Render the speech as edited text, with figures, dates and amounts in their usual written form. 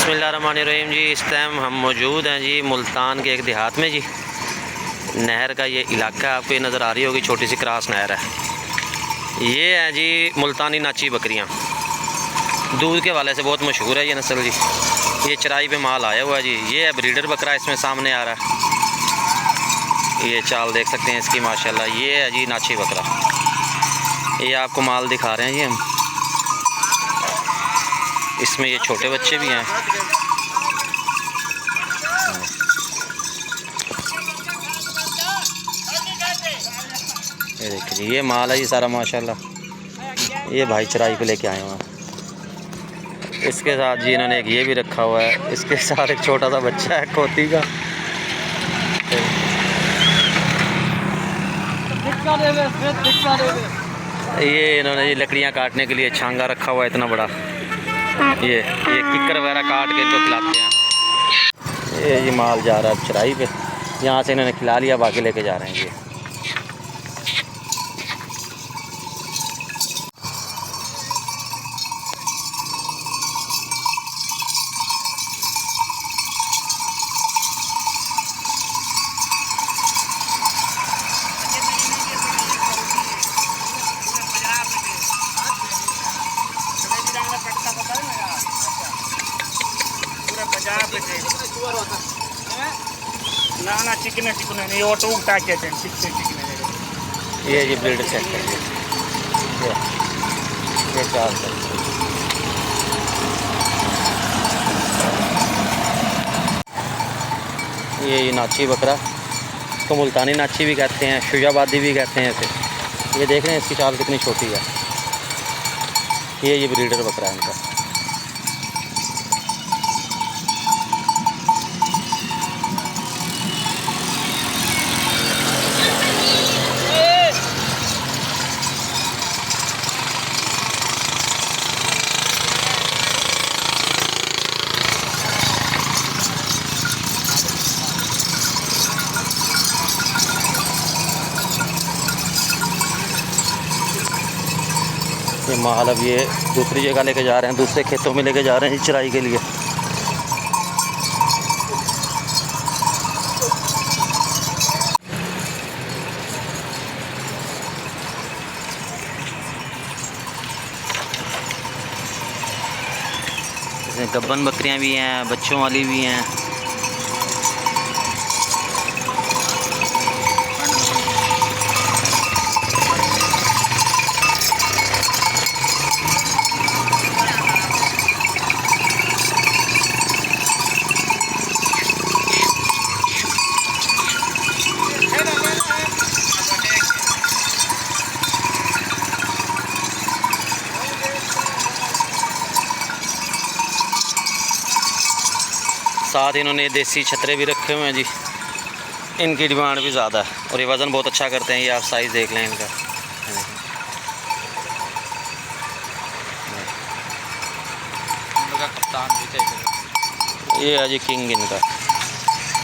बिस्मिल्लाहिर्रहमानिर्रहीम जी। इस टाइम हम मौजूद हैं जी मुल्तान के एक देहात में जी। नहर का ये इलाका आपको ये नज़र आ रही होगी, छोटी सी क्रॉस नहर है। ये है जी मुल्तानी नाची बकरियां, दूध के हवाले से बहुत मशहूर है ये नस्ल जी। ये चराई पे माल आया हुआ है जी। ये है ब्रीडर बकरा, इसमें सामने आ रहा है। ये चाल देख सकते हैं इसकी माशाल्लाह। ये है जी नाची बकरा। ये आपको माल दिखा रहे हैं जी हम। इसमें ये छोटे बच्चे भी हैं। ये देखिए जी, ये माल है जी सारा माशाल्लाह। ये भाई चराई पे लेके आए हुए हैं। इसके साथ जी इन्होंने एक ये भी रखा हुआ है। इसके साथ एक छोटा सा बच्चा है खोती का। ये इन्होंने ये लकड़ियाँ काटने के लिए छांगा रखा हुआ है इतना बड़ा। ये किक्कर वगैरह काट के इनको खिलाते हैं। ये माल जा रहा है चराई पे, यहाँ से इन्होंने खिला लिया, बाकी लेके जा रहे हैं ये। ना चिकने चिकने नहीं, वो टूक टाके थे चिकने। ये जी ब्रीडर चेक करिए, ये चाल ये नाची बकरा तो मुल्तानी नाची भी कहते हैं, शुजाबादी भी कहते हैं इसे। ये देख रहे हैं इसकी चाल कितनी छोटी है। ये ब्रीडर बकरा है इनका। ये माल अब ये दूसरी जगह लेके जा रहे हैं, दूसरे खेतों में लेके जा रहे हैं चराई के लिए। इसमें गब्बन बकरियां भी हैं, बच्चों वाली भी हैं। साथ इन्होंने देसी छतरे भी रखे हुए हैं जी। इनकी डिमांड भी ज़्यादा है और ये वज़न बहुत अच्छा करते हैं। ये आप साइज़ देख लें इनका। ये है जी किंग इनका।